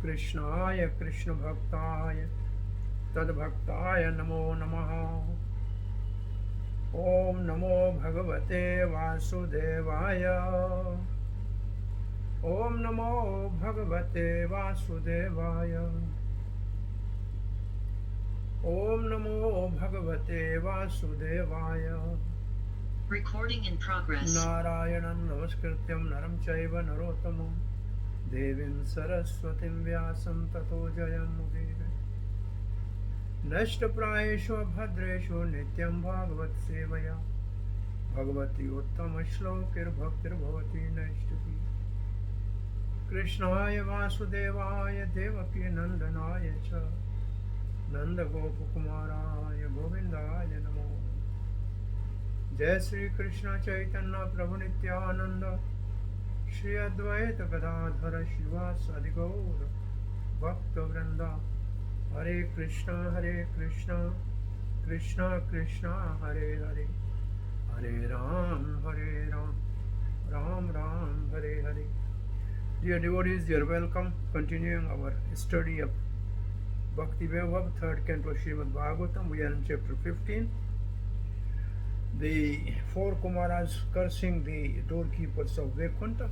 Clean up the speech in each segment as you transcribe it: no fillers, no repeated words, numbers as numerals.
कृष्णाय कृष्ण भक्ताय तद्भक्ताय नमो नमः। ओम नमो भगवते वासुदेवाय। ओम नमो भगवते वासुदेवाय। ओम नमो भगवते वासुदेवाय। Recording in progress. नारायणं नमस्कृत्यं नरं चैव नरोत्तमं देवीं सरस्वतीं व्यासं ततो जयमुदीरये। नष्टप्रायेषु भद्रेषु नित्यं भागवत सेवया भगवती उत्तमश्लोकैर्भक्तिर्भवति नैष्टिकी। कृष्णाय वासुदेवाय देवकी नंदनाय च नंदगोपकुमाराय गोविंदाय नमो। जय श्री कृष्ण चैतन्य प्रभु नित्यानंद श्री अद्वैत गदाधर शिवासादि गौर भक्तवृंदा। हरे कृष्णा कृष्णा कृष्णा हरे हरे, हरे Ram Ram Ram Hare Hare. Dear devotees, you are welcome. Continuing our study of Bhakti vaibhava, third canto Srimada Bhagvatam. We are in chapter 15. The four Kumaras cursing the doorkeepers of Vaikuntha.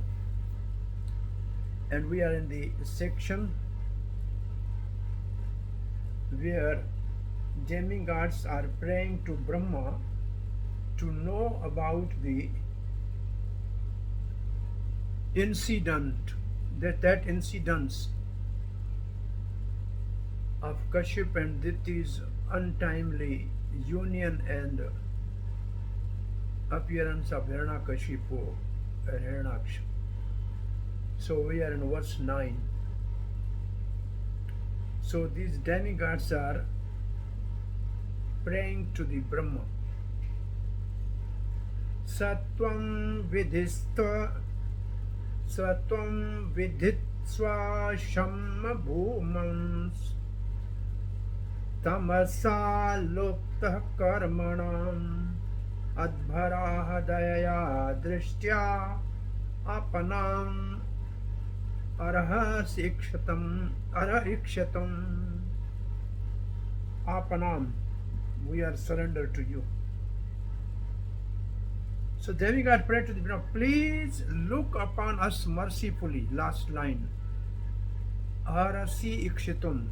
And we are in the section where demigods are praying to Brahma to know about the incident, that incidents of Kashyap and Diti's untimely union and appearance of Hiranyakashipu and Hiranyaksha. So we are in verse 9. So these demigods are praying to the Brahma. Satvam vidhistva shamma bhumans tamasa luktah karmanam adbharah dayaya drishtya apanam arahasikshatam apanam. We are surrendered to you. So demigod prayed to the Brahma, please look upon us mercifully. Last line. Arasi ikshitum.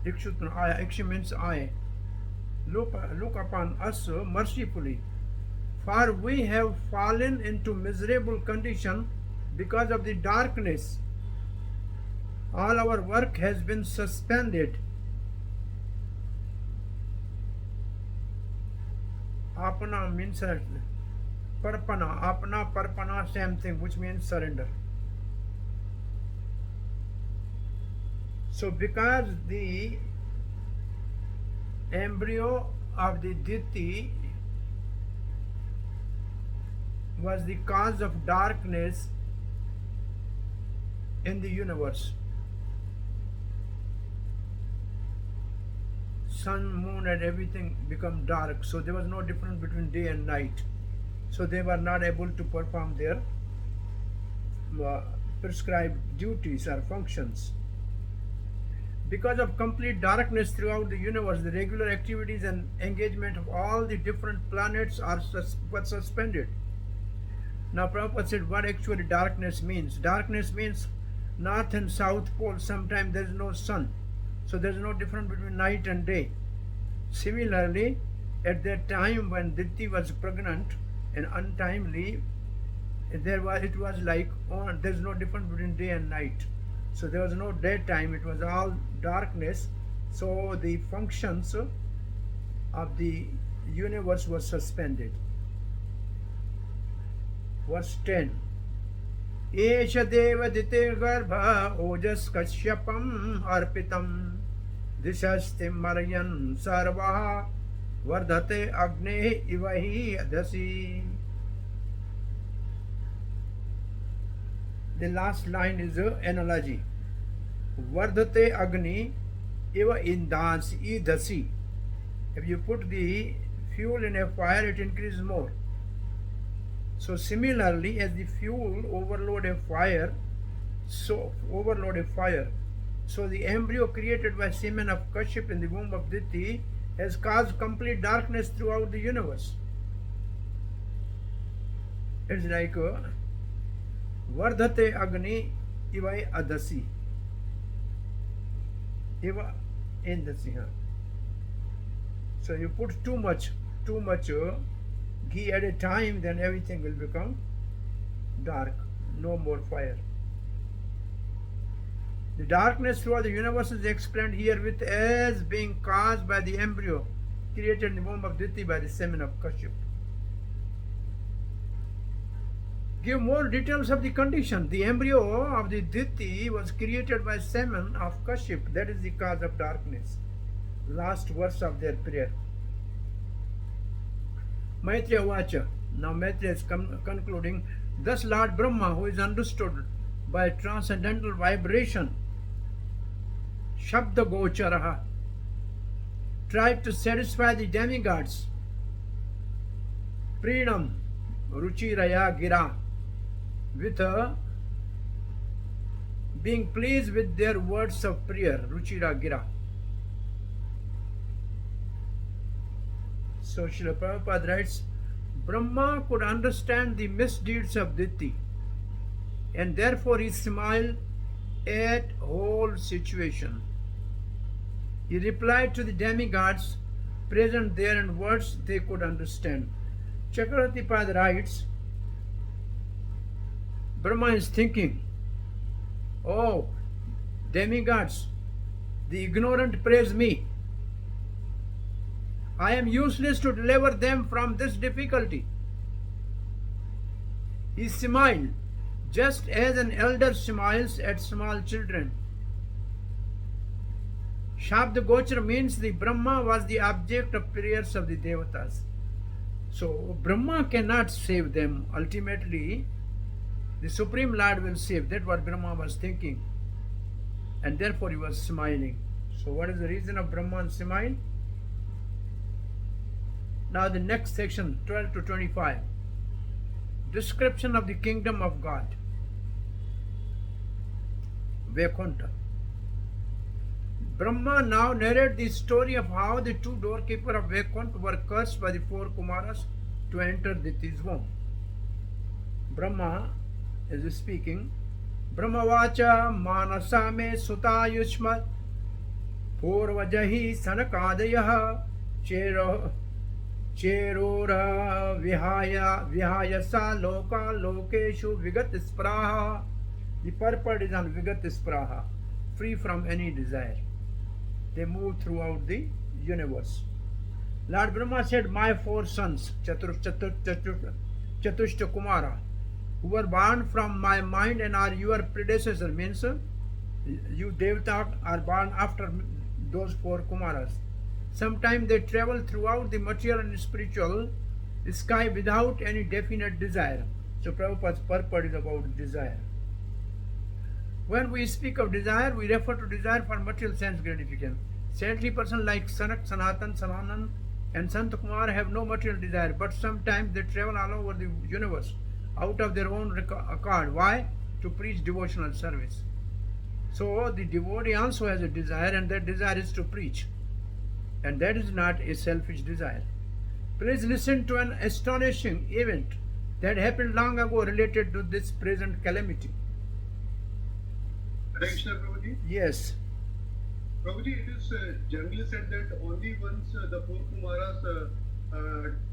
Ikshi means I. Look upon us mercifully. For we have fallen into miserable condition because of the darkness. All our work has been suspended. Apana means parpana. Apana, parpana, same thing, which means surrender. So because the embryo of the Diti was the cause of darkness in the universe. Sun, moon and everything become dark, so there was no difference between day and night. So they were not able to perform their prescribed duties or functions. Because of complete darkness throughout the universe, the regular activities and engagement of all the different planets were suspended. Now Prabhupada said what actually darkness means. Darkness means north and south pole. Sometimes there is no sun. So there is no difference between night and day. Similarly, at that time when Diti was pregnant and untimely, it was like there is no difference between day and night. So there was no daytime, it was all darkness. So the functions of the universe was suspended. Verse 10. Esha deva dite garbha ojas kashyapam arpitam dishastim maryan sarvaha vardhate agne ivahi adhasi. The last line is an analogy. Vardhate agni eva idhasi. If you put the fuel in a fire, it increases more. So similarly, as the fuel overload a fire, so overloaded fire. So the embryo created by semen of Kashyap in the womb of Diti has caused complete darkness throughout the universe. It's like Vardhate Agni Ivai Adasi. Iva Indasi. So you put too much ghee at a time, then everything will become dark. No more fire. The darkness throughout the universe is explained herewith as being caused by the embryo created in the womb of Diti by the semen of Kashyap. Give more details of the condition. The embryo of the Diti was created by semen of Kashyap. That is the cause of darkness. Last verse of their prayer. Maitreya Vacha. Now Maitreya is concluding. Thus Lord Brahma, who is understood by transcendental vibration, Shabda Gocharaha, tried to satisfy the demigods, Prinam Ruchiraya Gira, with being pleased with their words of prayer, Ruchira Gira. So Srila Prabhupada writes, Brahma could understand the misdeeds of Diti, and therefore he smiled at whole situation. He replied to the demigods present there in words they could understand. Chakravarti Pad writes, Brahma is thinking, oh, demigods, the ignorant praise me. I am useless to deliver them from this difficulty. He smiled, just as an elder smiles at small children. Shabda Gochara means the Brahma was the object of prayers of the Devatas. So Brahma cannot save them. Ultimately, the Supreme Lord will save. That's what Brahma was thinking. And therefore he was smiling. So what is the reason of Brahman's smile? Now the next section, 12 to 25. Description of the kingdom of God. Vaikuntha. Brahma now narrated the story of how the two doorkeepers of Vaikuntha were cursed by the four Kumaras to enter Diti's womb. Brahma is speaking. Brahmavacha manasa me sutayushmat purvajahi sanakadayaha Cherora vihayasa loka lokeshu vigat spraha. The purport is on vigat spraha, free from any desire. They move throughout the universe. Lord Brahma said, my four sons, Chatushta Kumara, who were born from my mind and are your predecessor, means you Devata are born after those four Kumaras. Sometimes they travel throughout the material and spiritual sky without any definite desire. So Prabhupada's purport is about desire. When we speak of desire, we refer to desire for material sense gratification. Saintly persons like Sanak, Sanatan, Sananand and Sant Kumar have no material desire, but sometimes they travel all over the universe out of their own accord. Why? To preach devotional service. So the devotee also has a desire, and that desire is to preach. And that is not a selfish desire. Please listen to an astonishing event that happened long ago related to this present calamity. Hare Krishna, Prabhuji. Yes. Prabhuji, it is generally said that only once the four Kumaras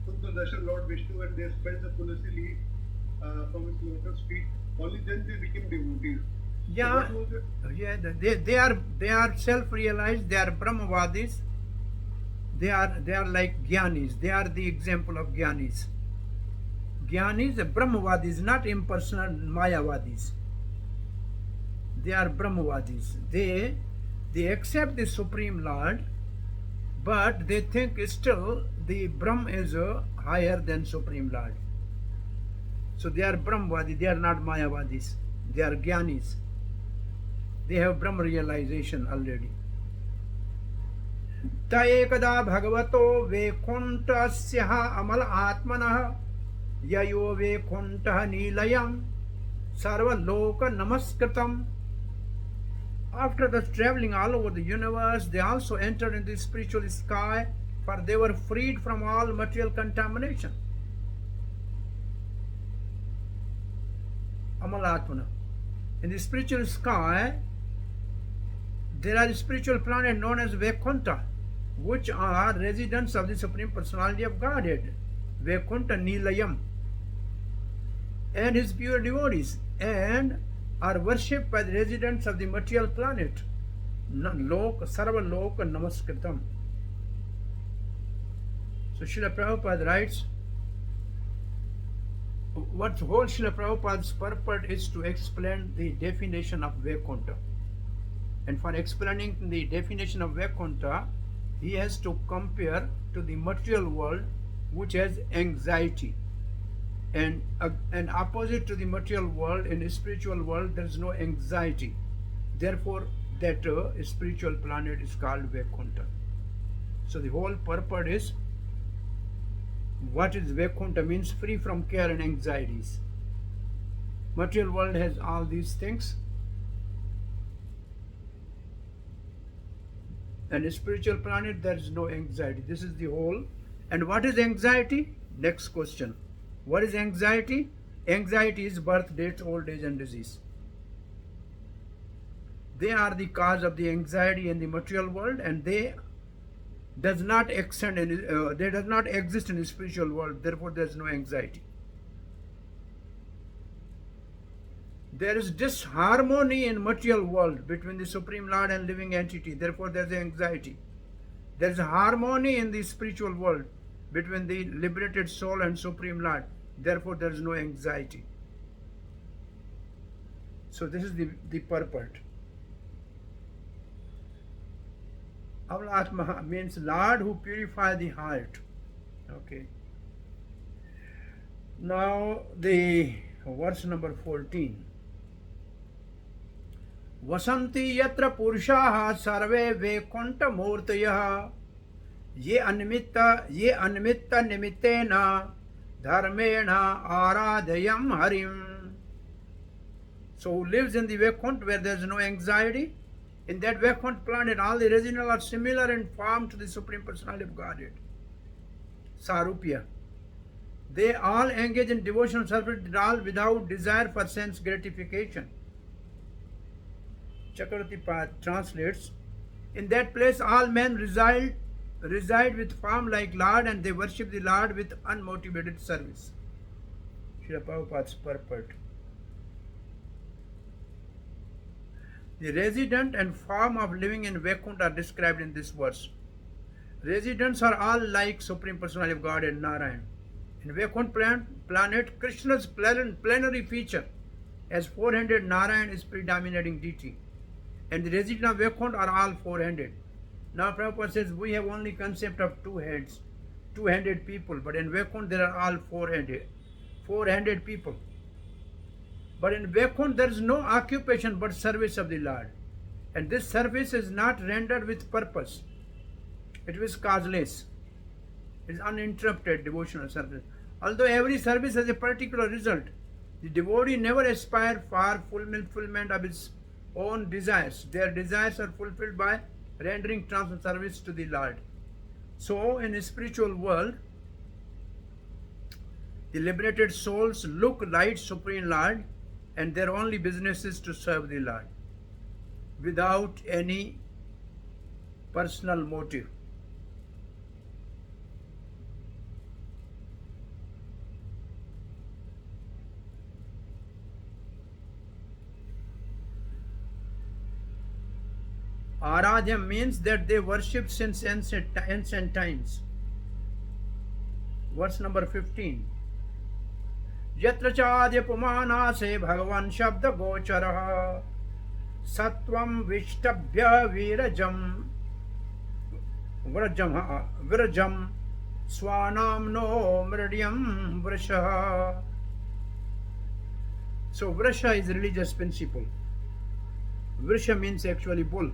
took the darshan Lord Vishnu and they spread the tulsi leaf from his lotus feet, only then they became devotees. Yeah, So yeah. They are self-realized. They are Brahmavadis. They are like Gyanis. They are the example of Gyanis. Gyanis, Brahmavadis, not impersonal Mayavadis. They are Brahmavadis. They accept the Supreme Lord, but they think still the Brahm is higher than Supreme Lord. So they are Brahmavadis. They are not Mayavadis. They are Gyanis. They have Brahma realization already. Ta ekada bhagavato vekunthasyah amal atmanah yayo vekuntah nilayam Sarva Loka Namaskritam. After thus traveling all over the universe, they also entered into the spiritual sky, for they were freed from all material contamination. Amalatmana. In the spiritual sky, there are spiritual planets known as Vaikuntha, which are residents of the Supreme Personality of Godhead, Vaikuntha Nilayam, and his pure devotees, and are worshipped by the residents of the material planet. Sarva Loka Namaskritam. So Srila Prabhupada writes, what whole Srila Prabhupada's purport is to explain the definition of Vaikuntha. And for explaining the definition of Vaikuntha, he has to compare to the material world, which has anxiety. And opposite to the material world, in the spiritual world, there is no anxiety. Therefore, that spiritual planet is called Vaikuntha. So the whole purport is, what is Vaikuntha means free from care and anxieties. Material world has all these things, and a spiritual planet there is no anxiety. This is the whole. And what is anxiety? Next question. What is anxiety? Anxiety is birth, death, old age, and disease. They are the cause of the anxiety in the material world, and they does not exist in the spiritual world. Therefore, there is no anxiety. There is disharmony in material world between the Supreme Lord and living entity. Therefore, there is anxiety. There is harmony in the spiritual world between the liberated soul and Supreme Lord. Therefore, there is no anxiety. So this is the purport. Avlatma means Lord who purify the heart. Okay. Now the verse number 14. Vasanti yatra purushaha sarve vaikuntha murtayah ye animitta nimittena dharmena aradhayam harim. So who lives in the Vaikuntha where there is no anxiety? In that Vaikuntha planet, all the regional are similar in form to the Supreme Personality of Godhead, Sarupya. They all engage in devotional service without desire for sense gratification. Chakravarti translates, in that place all men reside with form like Lord, and they worship the Lord with unmotivated service. Srila Prabhupada's purport. The resident and form of living in Vaikuntha are described in this verse. Residents are all like Supreme Personality of God and Narayan. In Vaikuntha planet, Krishna's plenary feature as four-handed Narayan is predominating deity. And the residents of Vaikuntha are all four-handed. Now Prabhupada says we have only concept of two heads, two-handed people, but in Vaikuntha there are all four-handed people. But in Vaikuntha there is no occupation but service of the Lord. And this service is not rendered with purpose. It is causeless. It is uninterrupted devotional service. Although every service has a particular result, the devotee never aspires for fulfillment of his own desires. Their desires are fulfilled by rendering transcendental service to the Lord. So in the spiritual world, the liberated souls look like Supreme Lord, and their only business is to serve the Lord without any personal motive. Aradhya means that they worship since ancient times. Verse number 15. Yatra chadya pumanase bhagavan shabda gocharaha satvam vishtabhya virajam swanam no mridyam vrasha. So vrasha is religious principle. Vrisha means actually bull.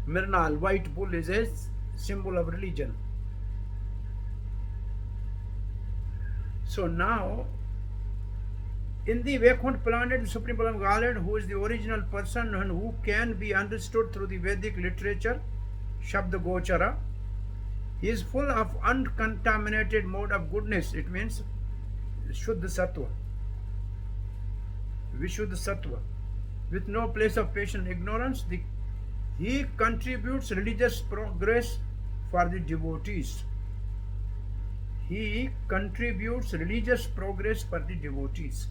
Mirnal, white bull, is a symbol of religion. So now In the Vaikuntha planet, the Supreme Personality of Godhead, who is the original person and who can be understood through the Vedic literature, Shabda Gochara, he is full of uncontaminated mode of goodness. It means Shuddha Sattva, Vishuddha Sattva, with no place of patient ignorance. He contributes religious progress for the devotees. He contributes religious progress for the devotees.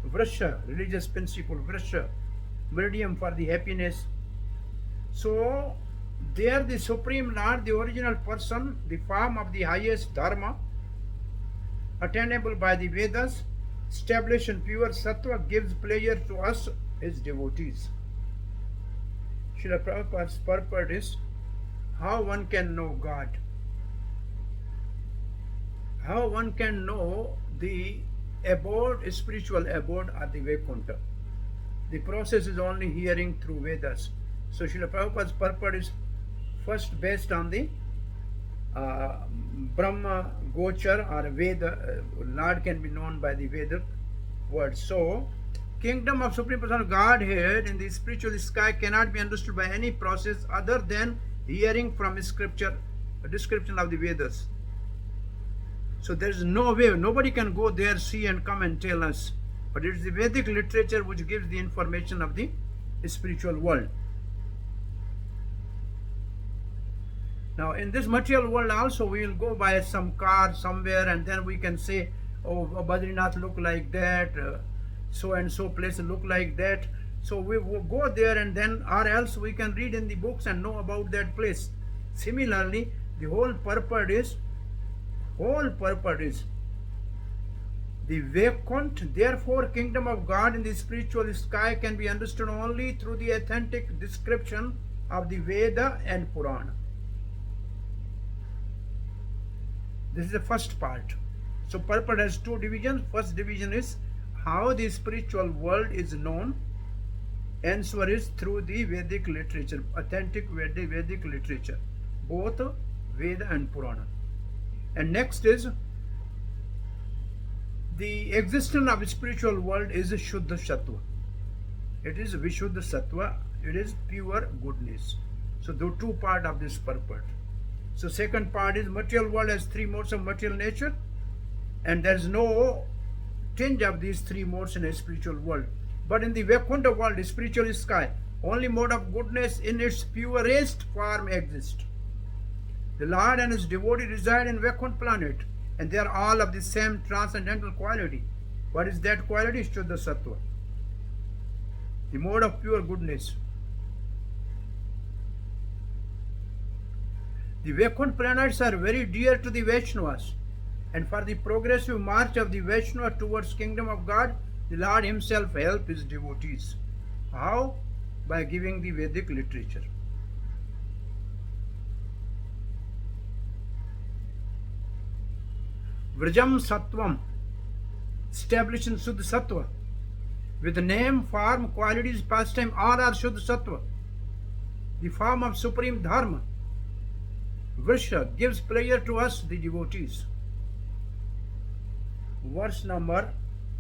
Vrasha, religious principle, Vrasha, medium for the happiness. So, there the Supreme Lord, the original person, the form of the highest Dharma, attainable by the Vedas, established in pure Sattva, gives pleasure to us, his devotees. Srila Prabhupada's purport is how one can know God, how one can know the abode, spiritual abode or the Vaikuntha. The process is only hearing through Vedas. So Srila Prabhupada's purport is first based on the Brahma Gochar or Veda. Lord can be known by the Vedic words. So, kingdom of Supreme Personality Godhead in the spiritual sky cannot be understood by any process other than hearing from scripture, a description of the Vedas. So there is no way, nobody can go there, see and come and tell us. But it is the Vedic literature which gives the information of the spiritual world. Now in this material world also we will go by some car somewhere and then we can say, oh, Badrinath look like that, so and so place look like that. So we will go there and then, or else we can read in the books and know about that place. Similarly, the whole purport is the Vaikuntha. Therefore, kingdom of God in the spiritual sky can be understood only through the authentic description of the Veda and Purana. This is the first part. So purport has two divisions. First division is how the spiritual world is known. Answer is through the Vedic literature, authentic Vedic literature, both Veda and Purana. And next is the existence of spiritual world is Shuddha Sattva. It is Vishuddha Sattva. It is pure goodness. So the two part of this purport. So second part is material world has three modes of material nature, and there is no tinge of these three modes in a spiritual world. But in the Vaikuntha world, the spiritual sky, only mode of goodness in its purest form exists. The Lord and his devotee reside in Vaikuntha planet, and they are all of the same transcendental quality. What is that quality? Shuddha Sattva, the mode of pure goodness. The Vaikuntha planets are very dear to the Vaishnavas, and for the progressive march of the Vaishnava towards kingdom of God, the Lord himself helps his devotees. How? By giving the Vedic literature. Vrajam Sattvam, established in Shuddha Sattva, with the name, form, qualities, pastime, all are Shuddha Sattva, the form of supreme Dharma. Vrisha gives pleasure to us, the devotees. Verse number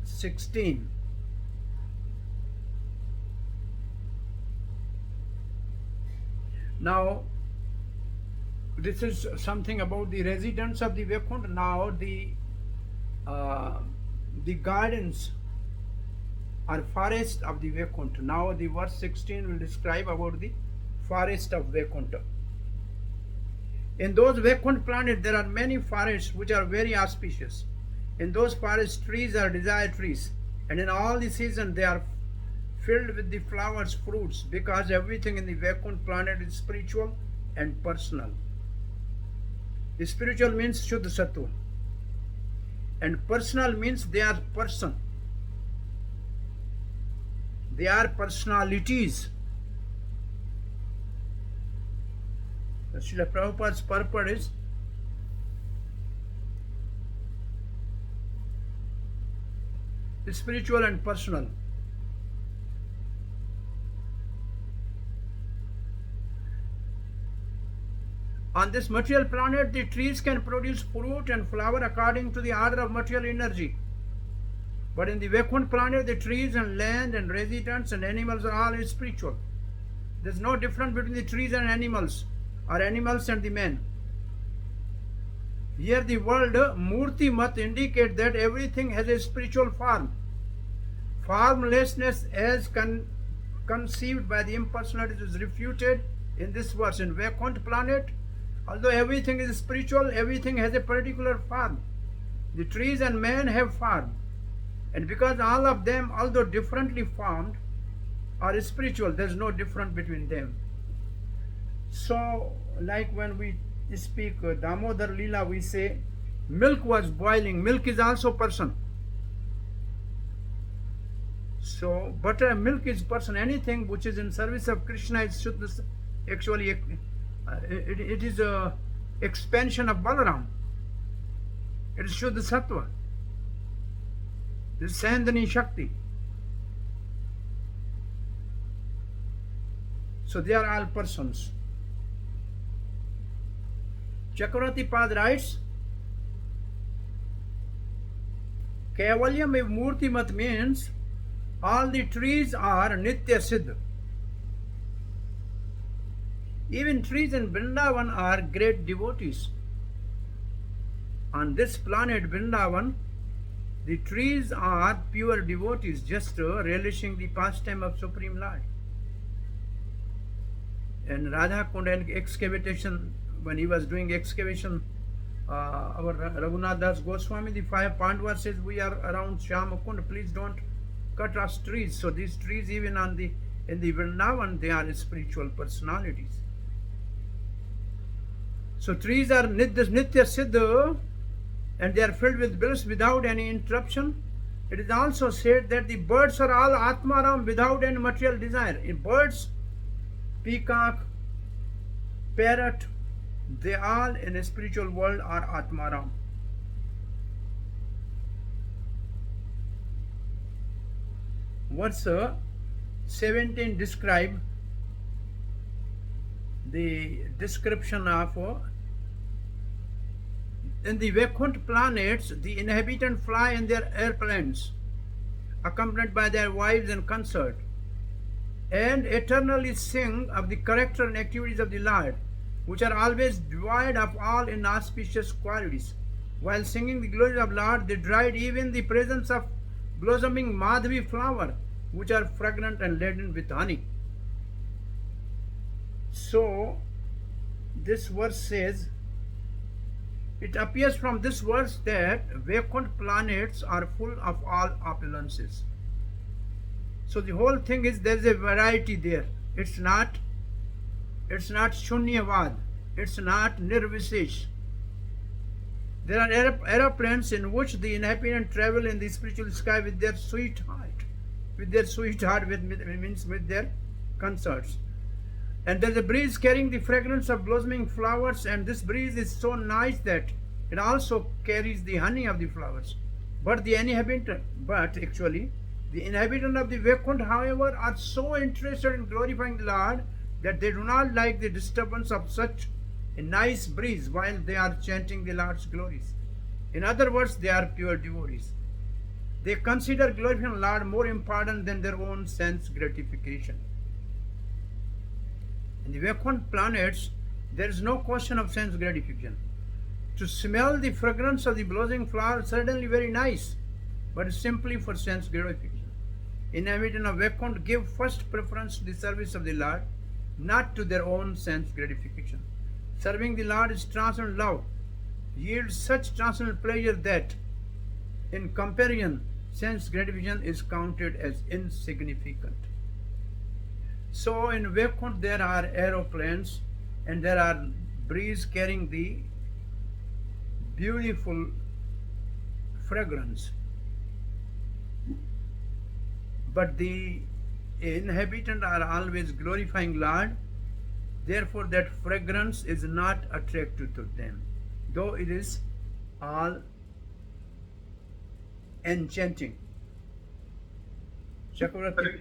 16. Now, this is something about the residents of the Vaikuntha. Now, the gardens or forest of the Vaikuntha. Now, the verse 16 will describe about the forest of Vaikuntha. In those Vaikuntha planets, there are many forests which are very auspicious. In those forests, trees are desire trees, and in all the seasons they are filled with the flowers, fruits, because everything in the Vaikuntha planet is spiritual and personal. The spiritual means Shuddha Sattva, and personal means they are person. They are personalities. Srila Prabhupada's purport is spiritual and personal. On this material planet, the trees can produce fruit and flower according to the order of material energy. But in the Vaikuntha planet, the trees and land and residents and animals are all spiritual. There's no difference between the trees and animals, or animals and the men. Here the word Murti Mat indicate that everything has a spiritual form. Formlessness as conceived by the impersonality is refuted in this verse. In Vaikuntha planet, although everything is spiritual, everything has a particular form. The trees and men have form. And because all of them, although differently formed, are spiritual, there's no difference between them. So, like when we speak Damodar Leela, we say, milk was boiling. Milk is also person. So, butter, milk is person. Anything which is in service of Krishna is Shuddha. Actually, it is a expansion of Balaram. It is Shuddha Sattva. It is Sandhani Shakti. So they are all persons. Chakravarti Pad writes, Kaivalyam Murtimat means all the trees are Nitya Siddha. Even trees in Vrindavan are great devotees. On this planet Vrindavan, the trees are pure devotees, just relishing the pastime of Supreme Lord. And Radha Kund and excavation, when he was doing excavation, our Raghunath Das Goswami, the 5 Pandavas says, we are around Shyamakund, please don't cut us trees. So these trees, even in the Vrindavan, they are spiritual personalities. So trees are Nitya Siddha, and they are filled with bliss without any interruption. It is also said that the birds are all Atmaram without any material desire. In birds, peacock, parrot, they all in a spiritual world are Atmaram. Verse 17 describe the description of in the Vaikuntha planets, the inhabitants fly in their airplanes, accompanied by their wives and consort, and eternally sing of the character and activities of the Lord, which are always devoid of all inauspicious qualities. While singing the glories of Lord, they dread even the presence of blossoming Madhavi flower, which are fragrant and laden with honey. So, this verse says, it appears from this verse that Vaikuntha planets are full of all opulences. So the whole thing is there is a variety there. It's not Shunyavad. It's not Nirvisesh. There are aeroplanes in which the inhabitants travel in the spiritual sky with their sweetheart. With their consorts. And there's a breeze carrying the fragrance of blossoming flowers, and this breeze is so nice that it also carries the honey of the flowers. But the inhabitant of the Vaikuntha, however, are so interested in glorifying the Lord that they do not like the disturbance of such a nice breeze while they are chanting the Lord's glories. In other words, they are pure devotees. They consider glorifying the Lord more important than their own sense gratification. In the Vaikuntha planets, there is no question of sense gratification. To smell the fragrance of the blossoming flower is certainly very nice, but simply for sense gratification. Inhabitants of Vaikuntha give first preference to the service of the Lord, not to their own sense gratification. Serving the Lord is transcendent love, yields such transcendent pleasure that, in comparison, sense gratification is counted as insignificant. So in Vaikuntha there are aeroplanes and there are breeze carrying the beautiful fragrance. But the inhabitants are always glorifying Lord, therefore that fragrance is not attractive to them, though it is all enchanting. Chakravarti,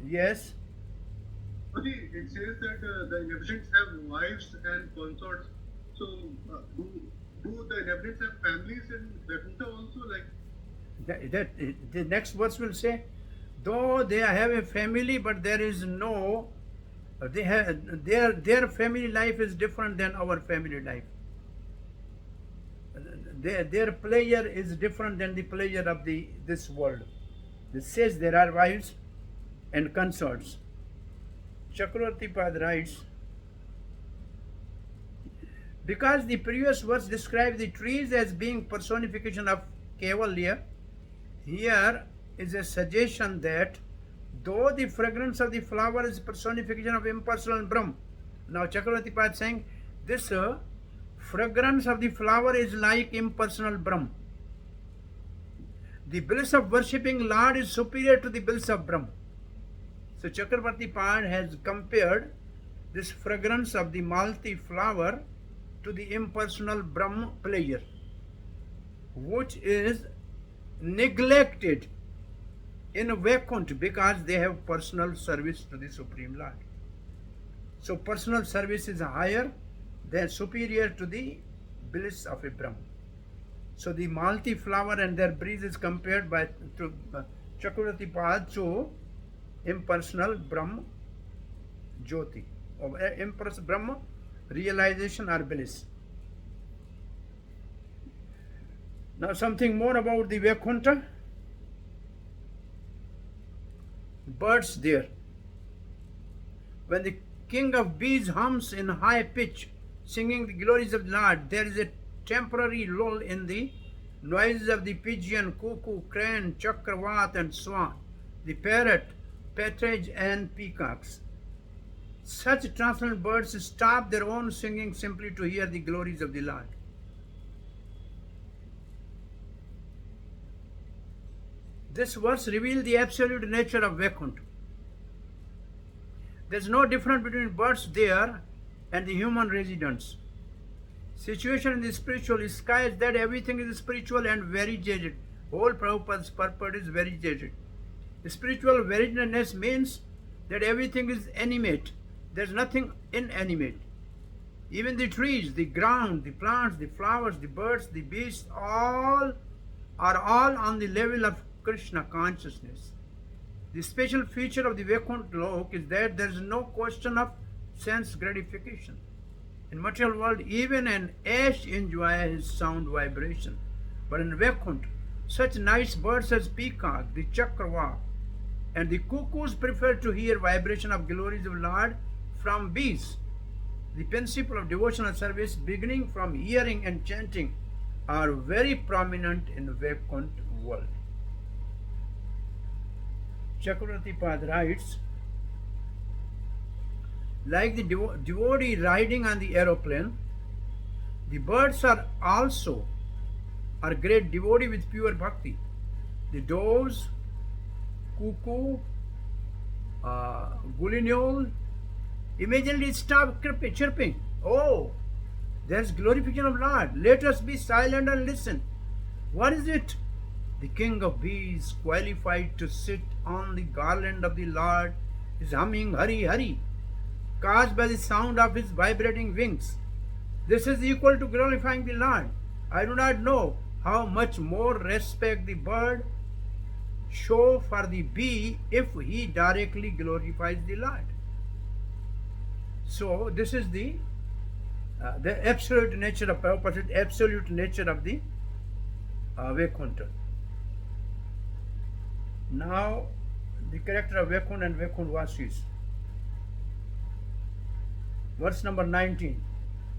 yes? It says that the inhabitants have wives and consorts. So, do the inhabitants have families in Vaikuntha also? Like, The next verse will say, though they have a family, but there is no, they have their family life is different than our family life. Their pleasure is different than the pleasure of this world. This says there are wives and consorts. Chakravarti Pad writes, because the previous verse describes the trees as being personification of Kevalya, here is a suggestion that though the fragrance of the flower is personification of impersonal Brahm. Now Chakravarti Pad is saying this fragrance of the flower is like impersonal Brahm. The bliss of worshipping Lord is superior to the bliss of Brahm. So Chakravarti Pad has compared this fragrance of the Malti flower to the impersonal Brahm pleasure, which is neglected in Vaikuntha because they have personal service to the Supreme Lord. So personal service is higher than superior to the bliss of a Brahm. So the Malti flower and their breeze is compared to Chakravarti Pad to impersonal Brahm Jyoti, or impersonal Brahma realization or bliss. Now something more about the Vaikuntha. Birds there. When the king of bees hums in high pitch, singing the glories of the Lord, there is a temporary lull in the noises of the pigeon, cuckoo, crane, chakravat and swan, the parrot, partridge and peacocks. Such transcendental birds stop their own singing simply to hear the glories of the Lord. This verse reveals the absolute nature of Vaikuntha. There is no difference between birds there and the human residents. Situation in the spiritual sky is that everything is spiritual and variegated. Whole Prabhupada's purport is variegated. Spiritual variedness means that everything is animate. There is nothing inanimate. Even the trees, the ground, the plants, the flowers, the birds, the beasts, all are all on the level of Krishna consciousness. The special feature of the Vaikuntha Lok is that there is no question of sense gratification. In material world, even an ash enjoys sound vibration. But in Vaikuntha, such nice birds as peacock, the chakravat, and the cuckoos prefer to hear vibration of glories of Lord from bees. The principle of devotional service beginning from hearing and chanting are very prominent in the Vaikuntha world. Chakravarti Pad writes, like the devotee riding on the aeroplane, the birds are great devotee with pure bhakti. The doves, cuckoo, gulignol immediately stop chirping. Oh, there's glorification of Lord. Let us be silent and listen. What is it? The king of bees, qualified to sit on the garland of the Lord, is humming Hari Hari, caused by the sound of his vibrating wings. This is equal to glorifying the Lord. I do not know how much more respect the bird show for the bee if he directly glorifies the Lord. So this is the absolute nature of Prabhupada, absolute nature of the Vaikuntha. Now the character of Vaikuntha and Vaikuntha-vasis. Verse number 19.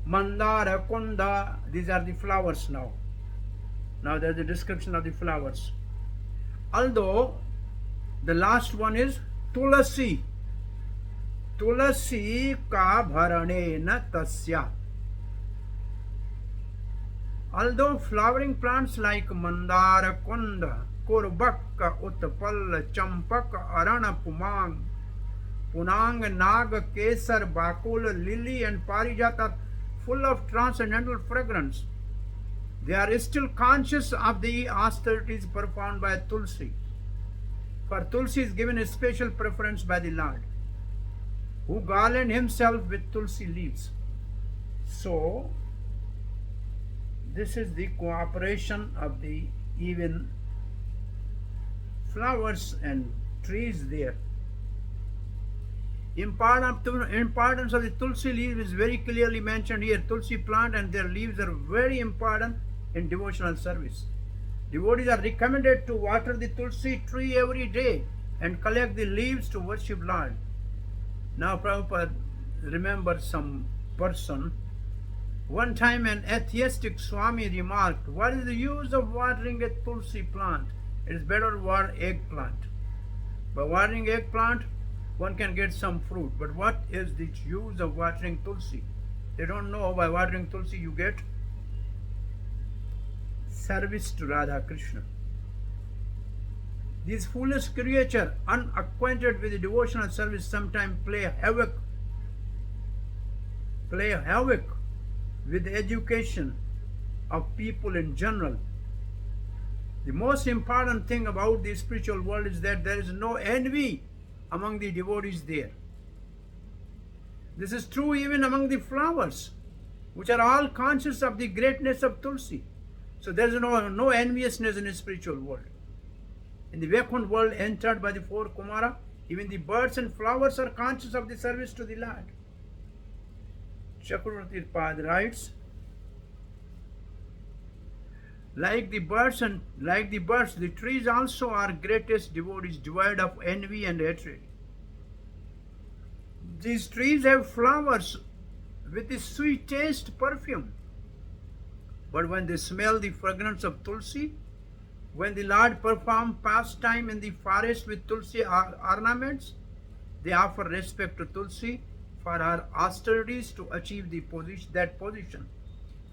Mandara, Kunda, these are the flowers now. Now there is a description of the flowers. Although the last one is Tulasi. Tulasi ka bharane na tasya. Although flowering plants like Mandara, Kunda, Kurbakka, Utpal, Champaka, Arana, Punang, Naga, Kesar, Bakul, Lily and Parijat are full of transcendental fragrance, they are still conscious of the austerities performed by Tulsi. For Tulsi is given a special preference by the Lord, who garland himself with Tulsi leaves. So, this is the cooperation of the even flowers and trees there. Importance of the tulsi leaf is very clearly mentioned here. Tulsi plant and their leaves are very important in devotional service. Devotees are recommended to water the tulsi tree every day and collect the leaves to worship Lord. Now Prabhupada remembers some person. One time an atheistic Swami remarked, "What is the use of watering a tulsi plant? It is better to water eggplant. By watering eggplant, one can get some fruit. But what is the use of watering tulsi?" They don't know by watering tulsi you get service to Radha Krishna. These foolish creatures, unacquainted with the devotional service, sometimes play havoc with the education of people in general. The most important thing about the spiritual world is that there is no envy among the devotees there. This is true even among the flowers, which are all conscious of the greatness of Tulsi. So there is no enviousness in the spiritual world. In the Vaikuntha world entered by the four Kumara, even the birds and flowers are conscious of the service to the Lord. Chakravarti Pad writes, like the birds, the trees also are greatest devotees, devoid of envy and hatred. These trees have flowers with the sweetest perfume. But when they smell the fragrance of Tulsi, when the Lord performed pastime in the forest with Tulsi ornaments, they offer respect to Tulsi for her austerities to achieve that position.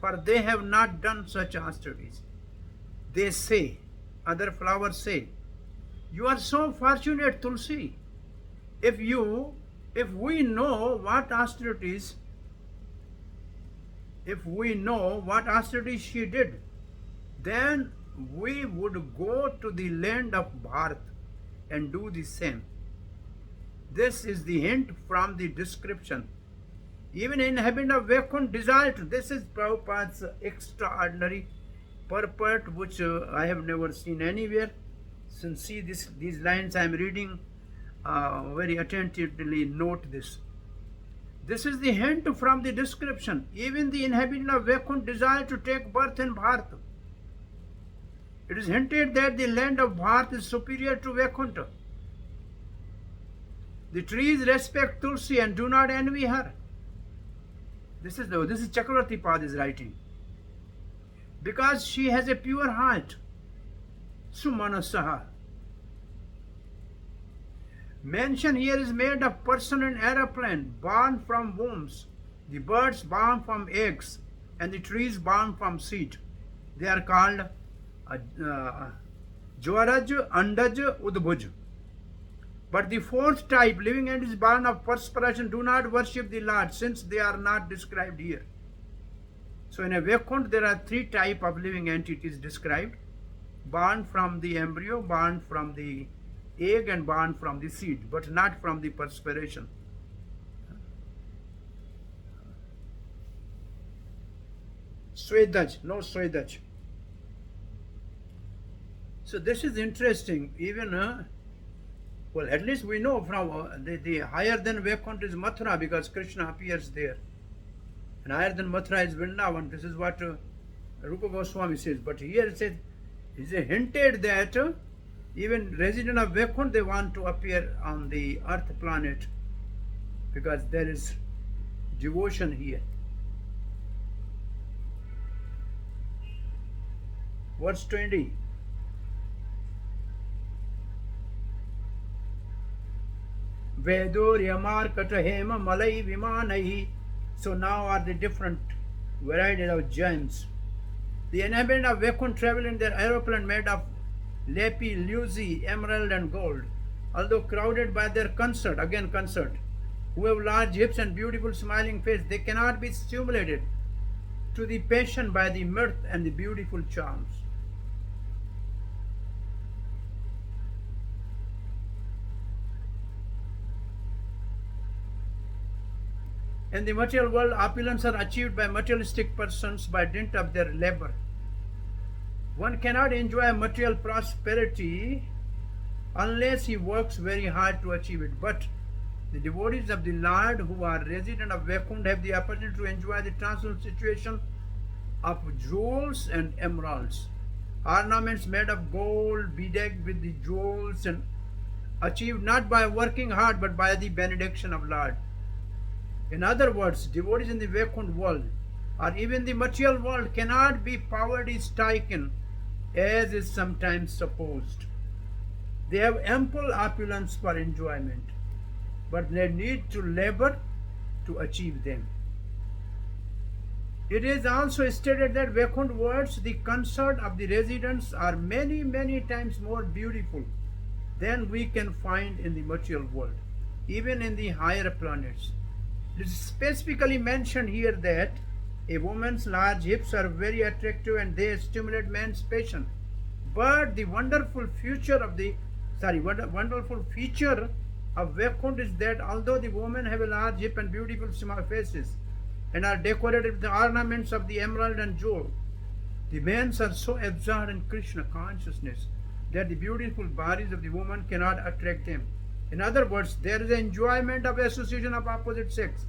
For they have not done such austerities. They say, other flowers say, "You are so fortunate, Tulsi. If we know what austerities she did, then we would go to the land of Bharat and do the same." This is the hint from the description. Even inhabitant of Vaikuntha desired. This is Prabhupada's extraordinary purport, which I have never seen anywhere. Since see these lines I am reading, very attentively note this. This is the hint from the description. Even the inhabitant of Vaikuntha desire to take birth in Bharat. It is hinted that the land of Bharat is superior to Vaikuntha. The trees respect Tulsi and do not envy her. This is Chakravarti Pad is writing. Because she has a pure heart. Sumanasaha. Mention here is made of person in aeroplane, born from wombs, the birds born from eggs, and the trees born from seed. They are called Jwaraj, Andaj, Udbhuj. But the fourth type, living entities born of perspiration, do not worship the Lord, since they are not described here. So in a Vaikuntha, there are three types of living entities described: born from the embryo, born from the egg, and born from the seed, but not from the perspiration. Swedaj, no Swedaj. So this is interesting. Even, well, at least we know from the higher than Vaikuntha is Mathura, because Krishna appears there. And higher than Mathura is Vrindavan. This is what Rupa Goswami says. But here it says, it's hinted that even resident of Vaikuntha, they want to appear on the earth planet because there is devotion here. Verse 20. Vedurya Markata Hema Malai Vimanahi. So now are the different varieties of gems. The inhabitant of Vaikuntha travel in their aeroplane made of lapi, lucy, emerald and gold. Although crowded by their concert, who have large hips and beautiful smiling face, they cannot be stimulated to the passion by the mirth and the beautiful charms. In the material world, opulence are achieved by materialistic persons by dint of their labor. One cannot enjoy material prosperity unless he works very hard to achieve it. But the devotees of the Lord who are resident of Vaikuntha have the opportunity to enjoy the transcendental situation of jewels and emeralds, ornaments made of gold, bedecked with the jewels, and achieved not by working hard but by the benediction of Lord. In other words, devotees in the Vaikuntha world or even the material world cannot be poverty-stricken as is sometimes supposed. They have ample opulence for enjoyment, but they need to labor to achieve them. It is also stated that Vaikuntha worlds, the consort of the residents, are many, many times more beautiful than we can find in the material world, even in the higher planets. It is specifically mentioned here that a woman's large hips are very attractive and they stimulate man's passion. But the wonderful feature of Vaikuntha is that although the women have a large hip and beautiful small faces and are decorated with the ornaments of the emerald and jewel, the men are so absorbed in Krishna consciousness that the beautiful bodies of the woman cannot attract them. In other words, there is enjoyment of association of opposite sex,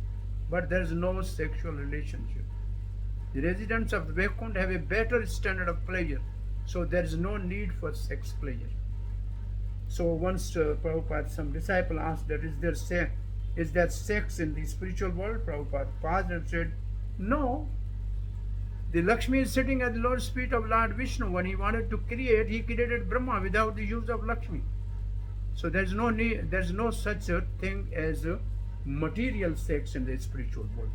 but there is no sexual relationship. The residents of Vaikuntha have a better standard of pleasure, so there is no need for sex pleasure. So once Prabhupada, some disciple asked that is there sex in the spiritual world? Prabhupada paused and said, no. The Lakshmi is sitting at the Lord's feet of Lord Vishnu. When he wanted to create, he created Brahma without the use of Lakshmi. So there is no such a thing as material sex in the spiritual world.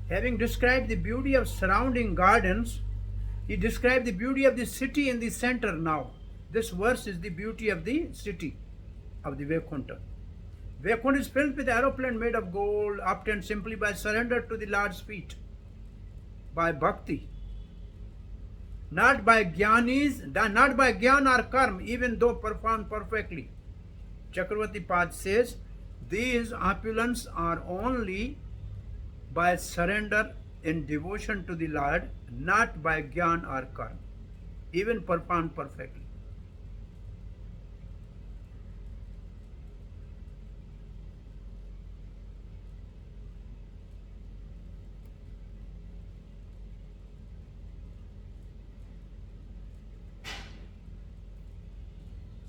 Having described the beauty of surrounding gardens, he described the beauty of the city in the center now. This verse is the beauty of the city of the Vaikuntha. Vaikuntha is filled with aeroplane made of gold, obtained simply by surrender to the Lord's feet, by bhakti. Not by jnana or karma, even though performed perfectly. Chakravarti Pad says, these opulence are only by surrender in devotion to the Lord, not by jnana or karma, even performed perfectly.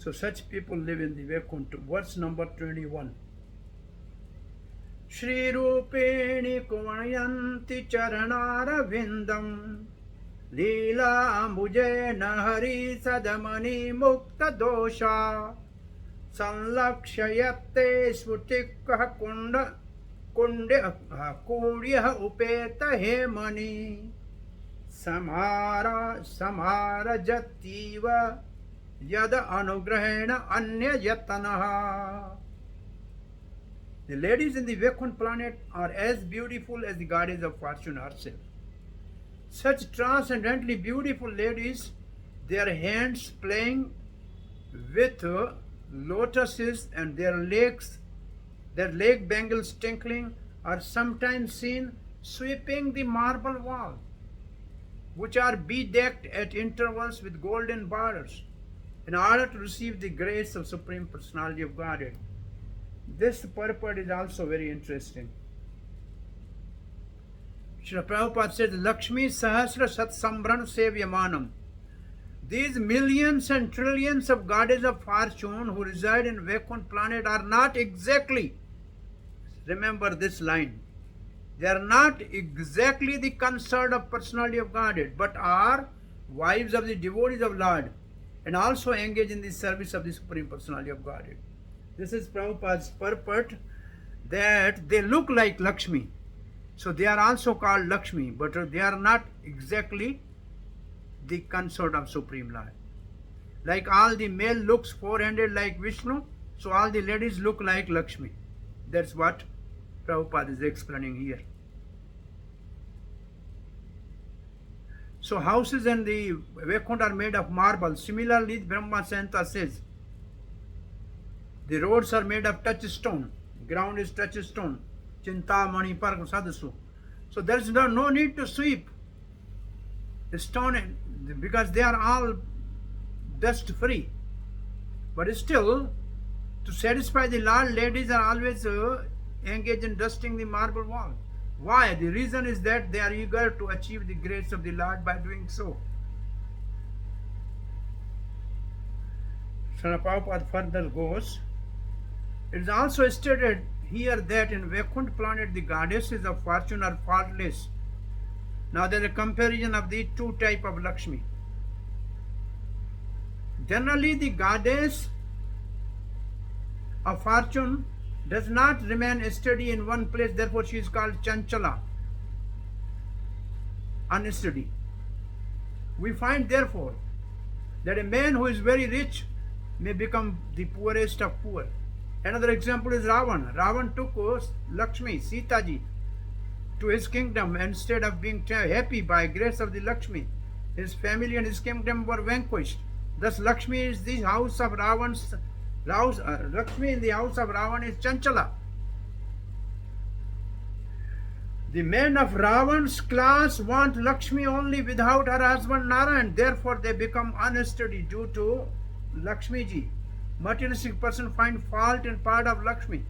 So such people live in the Vaikuntha. Verse number 21. Shri Rupeni Kumayanti Charanara Vindam Leela Mujena Hari Sadamani Mukta Dosha Sanlakshayate Svutikah Kundya Upeta Hemani Samara Jativa Yada Anugrahena Anya Yatanaha. The ladies in the Vaikuntha planet are as beautiful as the goddess of fortune herself. Such transcendently beautiful ladies, their hands playing with lotuses and their leg bangles tinkling, are sometimes seen sweeping the marble wall, which are bedecked at intervals with golden borders, in order to receive the grace of Supreme Personality of Godhead. This purport is also very interesting. Srila Prabhupada says, Lakshmi Sahasra Sat Sambran Sevyamanam. These millions and trillions of goddesses of fortune who reside in Vaikuntha planet are not exactly, remember this line, they are not exactly the consort of Personality of Godhead, but are wives of the devotees of Lord, and also engage in the service of the Supreme Personality of Godhead. This is Prabhupada's purport, that they look like Lakshmi. So they are also called Lakshmi, but they are not exactly the consort of Supreme Lord. Like all the male looks four-handed like Vishnu, so all the ladies look like Lakshmi. That's what Prabhupada is explaining here. So houses in the Vaikuntha are made of marble. Similarly, Brahma Santa says, the roads are made of touchstone. ground is touch stone. Chinta mani parg sadasu. So there is no need to sweep the stone because they are all dust free. But still, to satisfy the Lord, ladies are always engaged in dusting the marble wall. Why? The reason is that they are eager to achieve the grace of the Lord by doing so. Srila Prabhupada further goes, it is also stated here that in Vaikuntha planet the goddesses of fortune are faultless. Now there is a comparison of the two types of Lakshmi. Generally the goddess of fortune does not remain steady in one place, therefore she is called Chanchala, unsteady. We find therefore that a man who is very rich may become the poorest of poor. Another example is Ravan. Ravan took Lakshmi, Sitaji, to his kingdom. Instead of being happy by grace of the Lakshmi, his family and his kingdom were vanquished. Thus Lakshmi is the house of Ravan's Lakshmi in the house of Ravan is Chanchala. The men of Ravan's class want Lakshmi only without her husband Narayan. Therefore they become unsteady due to Lakshmi ji. Materialistic person find fault in part of Lakshmi.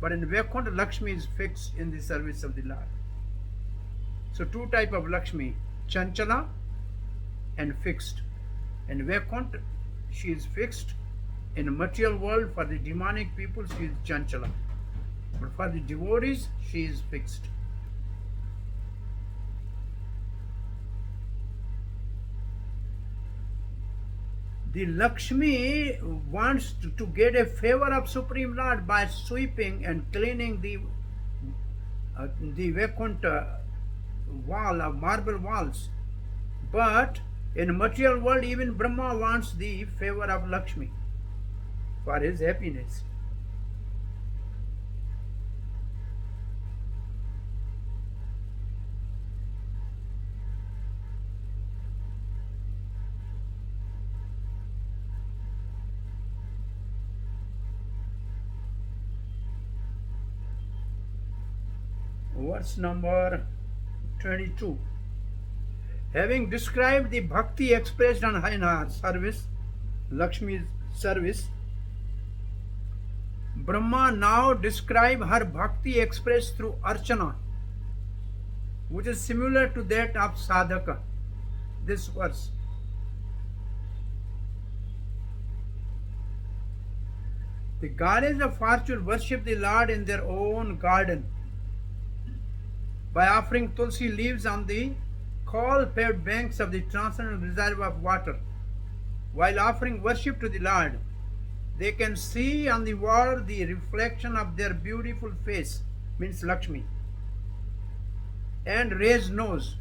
But in Vaikuntha, Lakshmi is fixed in the service of the Lord. So two type of Lakshmi, Chanchala and fixed. In Vaikuntha, she is fixed. In the material world, for the demonic people, she is Chanchala. But for the devotees, she is fixed. The Lakshmi wants to get a favor of Supreme Lord by sweeping and cleaning the Vaikuntha wall of marble walls. But in material world, even Brahma wants the favor of Lakshmi for his happiness. Verse number 22. Having described the bhakti expressed in her service, Lakshmi's service, Brahma now describe her bhakti expressed through archana, which is similar to that of sadhaka. This verse. The goddess of fortune worship the Lord in their own garden by offering tulsi leaves on the coal-paved banks of the transcendental reservoir of water. While offering worship to the Lord, they can see on the wall the reflection of their beautiful face, means Lakshmi, and raised nose.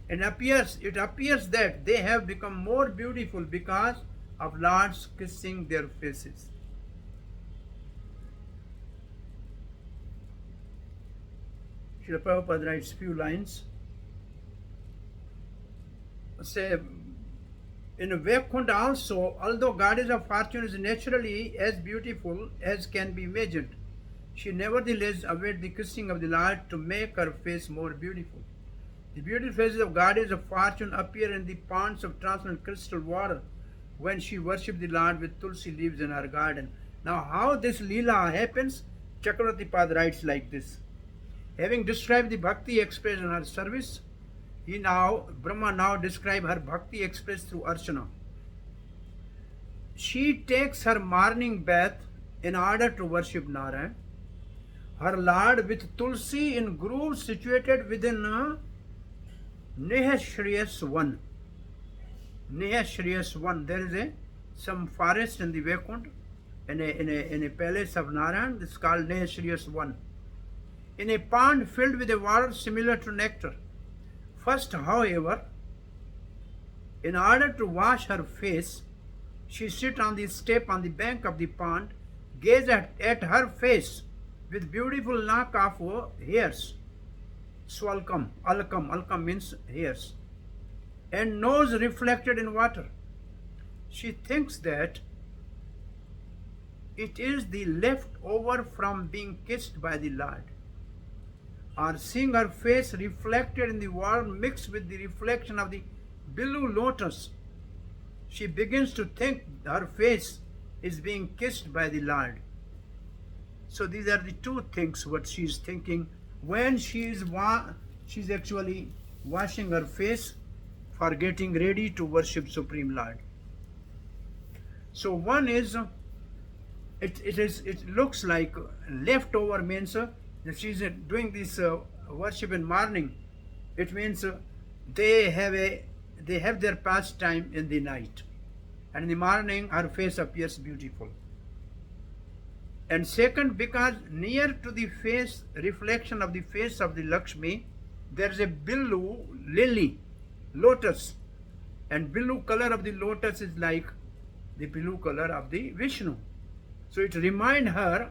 It appears that they have become more beautiful because of Lord's kissing their faces. Srila Prabhupada writes few lines. Say, in Vaikuntha also, although goddess of fortune is naturally as beautiful as can be imagined, she nevertheless awaits the kissing of the Lord to make her face more beautiful. The beautiful faces of goddess of fortune appear in the ponds of transparent crystal water when she worships the Lord with tulsi leaves in her garden. Now, how this Leela happens, Chakravarti Pad writes like this. Having described the bhakti expressed in her service, Brahma now describes her bhakti expressed through archana. She takes her morning bath in order to worship Narayan, her Lord, with tulsi in grooves situated within Nehashriyas 1. Nehashriyas 1. There is some forest in the Vaikuntha, in a palace of Narayan. This is called Nehashriyas 1. In a pond filled with a water similar to nectar. First, however, in order to wash her face, she sits on the step on the bank of the pond, gaze at her face with beautiful lock of hairs, swalkam, alkam means hairs, and nose reflected in water. She thinks that it is the leftover from being kissed by the Lord. Or seeing her face reflected in the water mixed with the reflection of the blue lotus, she begins to think her face is being kissed by the Lord. So these are the two things what she is thinking when she's actually washing her face for getting ready to worship Supreme Lord. So one is it looks like leftover means if she's doing this worship in morning, it means they have their pastime in the night, and in the morning her face appears beautiful. And second, because near to the face reflection of the face of the Lakshmi, there is a billu lily, lotus, and blue color of the lotus is like the blue color of the Vishnu. So it reminds her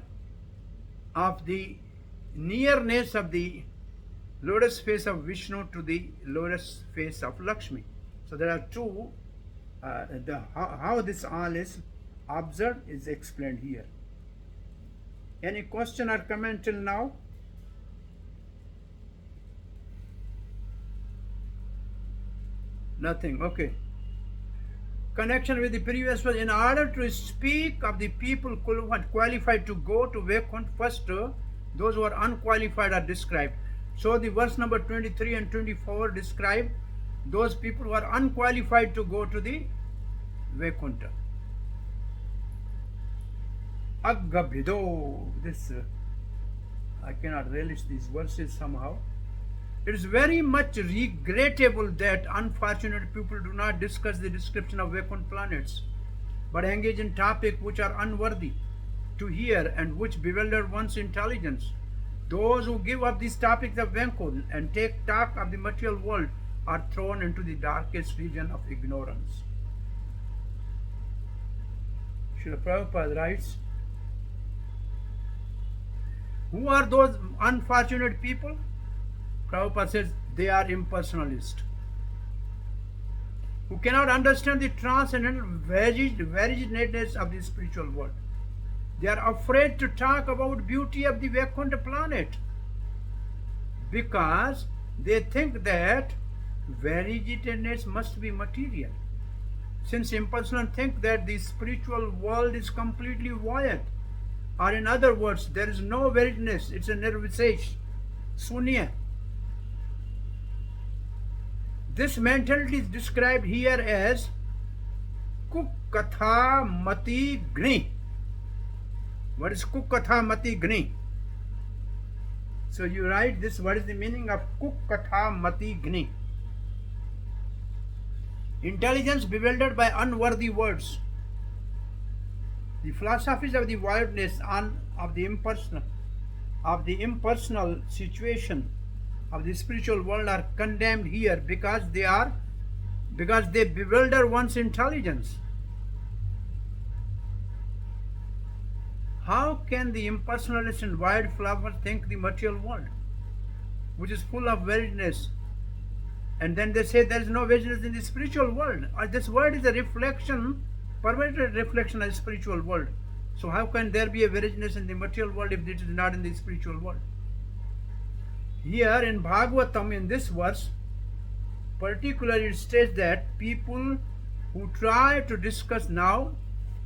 of the nearness of the lotus face of Vishnu to the lotus face of Lakshmi. So there are two, how this all is observed is explained here. Any question or comment till now? Nothing, okay. Connection with the previous was in order to speak of the people qualified to go to Vaikuntha, first those who are unqualified are described. So the verse number 23 and 24 describe those people who are unqualified to go to the Vaikuntha. Aggabhido, this I cannot relish these verses somehow. It is very much regrettable that unfortunate people do not discuss the description of Vaikuntha planets, but engage in topics which are unworthy to hear and which bewilder one's intelligence. Those who give up these topics of Vaikuntha and take talk of the material world are thrown into the darkest region of ignorance. Srila Prabhupada writes, who are those unfortunate people? Prabhupada says they are impersonalists who cannot understand the transcendental variegateness of the spiritual world. They are afraid to talk about beauty of the Vaikuntha planet because they think that variegatedness must be material. Since impersonal think that the spiritual world is completely void, or in other words, there is no variegateness, it's a nirvisesh, sunya. This mentality is described here as Kukkatha Mati Gni. What is Kukkatha Mati Gni? So you write this, what is the meaning of Kukkatha Mati Gni? Intelligence bewildered by unworthy words. The philosophies of the voidness of the impersonal situation of the spiritual world are condemned here because they bewilder one's intelligence. How can the impersonalist and void flower think the material world, which is full of vagueness, and then they say there is no vagueness in the spiritual world? This world is a reflection, perverted reflection of the spiritual world. So how can there be a vagueness in the material world if it is not in the spiritual world? Here in Bhagavatam, in this verse, particularly it states that people who try to discuss now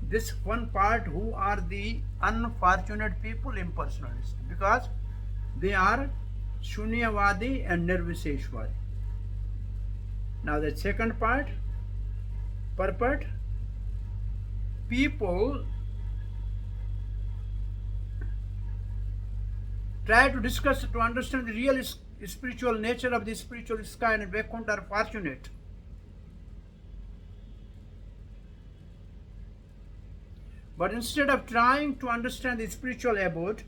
this one part, who are the unfortunate people, impersonalists, because they are Shunyavadi and Nirviseshwari. Now the second part, purport, people try to discuss to understand the real spiritual nature of the spiritual sky and Vaikuntha are fortunate. But instead of trying to understand the spiritual abode,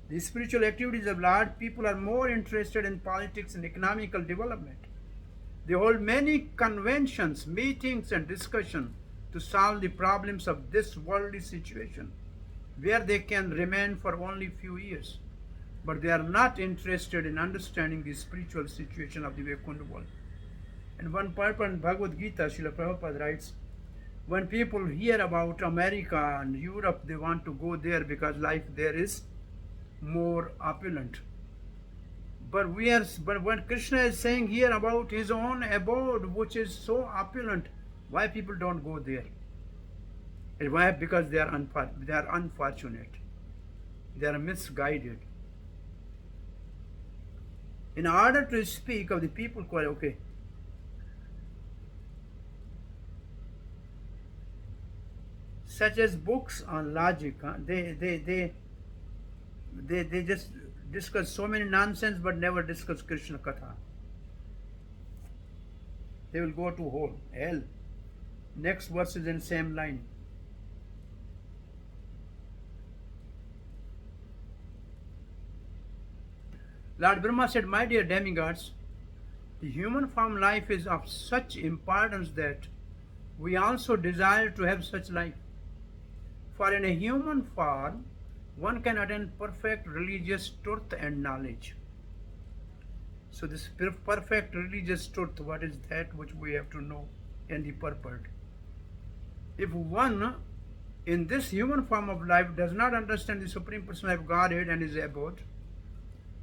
the spiritual activities of Lord, people are more interested in politics and economical development. They hold many conventions, meetings and discussions to solve the problems of this worldly situation, where they can remain for only few years. But they are not interested in understanding the spiritual situation of the Vaikuntha world. And one purport in Bhagavad Gita, Srila Prabhupada writes, When people hear about America and Europe, they want to go there because life there is more opulent. But when Krishna is saying here about his own abode, which is so opulent, why people don't go there? And why? Because they are unfortunate. They are misguided. In order to speak of the people, okay, such as books on logic, they just discuss so many nonsense but never discuss Krishna Katha. They will go to hell. Next verse is in same line. Lord Brahma said, my dear demigods, the human form life is of such importance that we also desire to have such life. For in a human form, one can attain perfect religious truth and knowledge. So this perfect religious truth, what is that which we have to know and the purport? If one in this human form of life does not understand the Supreme Personality of Godhead and his abode,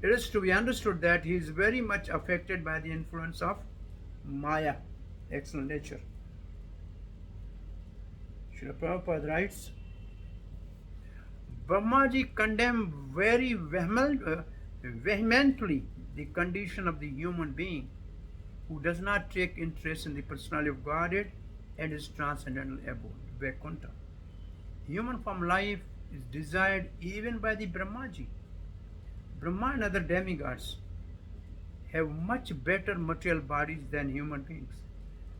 it is to be understood that he is very much affected by the influence of Maya, external nature. Srila Prabhupada writes, Brahmaji condemned very vehemently the condition of the human being who does not take interest in the personality of Godhead and his transcendental abode, Vaikuntha. Human form life is desired even by the Brahmaji. Brahma and other demigods have much better material bodies than human beings.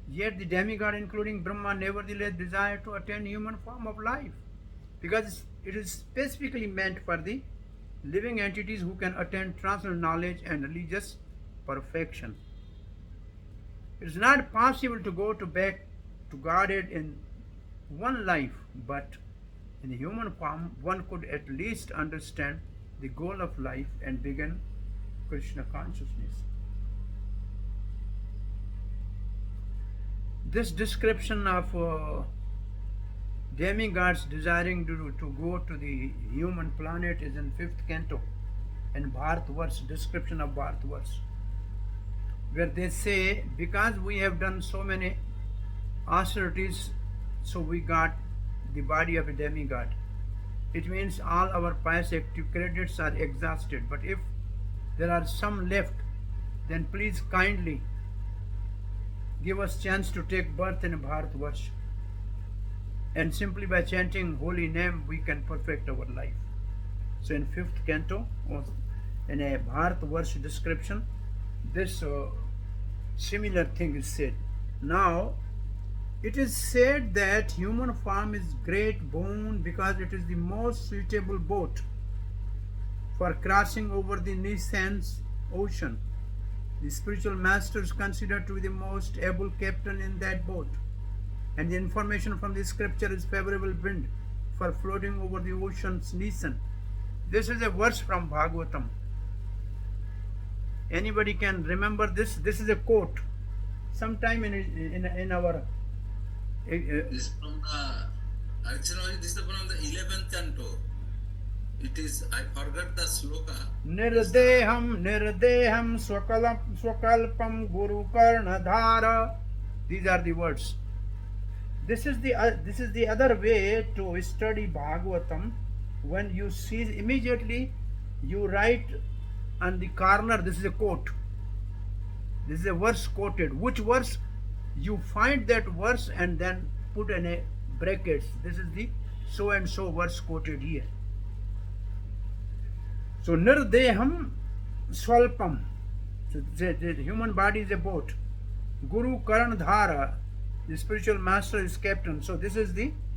Yet the demigod, including Brahma, nevertheless desire to attain human form of life, because it is specifically meant for the living entities who can attain transcendental knowledge and religious perfection. It is not possible to go back to Godhead in one life, but in the human form, one could at least understand the goal of life and begin Krishna consciousness. This description of demigods desiring to go to the human planet is in 5th canto, in Bharatvarsh, description of Bharatvarsh, where they say, because we have done so many austerities, so we got the body of a demigod. It means all our pious active credits are exhausted. But if there are some left, then please kindly give us chance to take birth in Bharatvarsh. And simply by chanting holy name, we can perfect our life. So in 5th canto, in a Bharatvarsh description, this similar thing is said. Now, it is said that human form is great boon because it is the most suitable boat for crossing over the Nissan's ocean. The spiritual masters consider to be the most able captain in that boat, and the information from the scripture is favorable wind for floating over the ocean's Nissan. This is a verse from Bhagvatam. Anybody can remember this? This is a quote. Sometime in our This from the actually this is from the 11th canto. It is, I forgot the sloka. Nirdeham swakalpam guru karnadhara. These are the words. This is the other way to study Bhagavatam. When you see, immediately you write on the corner, this is a quote. This is a verse quoted. Which verse? You find that verse and then put in a brackets. This is the so and so verse quoted here. So nirdeham swalpam. So the human body is a boat. Guru Karandhara, the spiritual master is captain. So this is the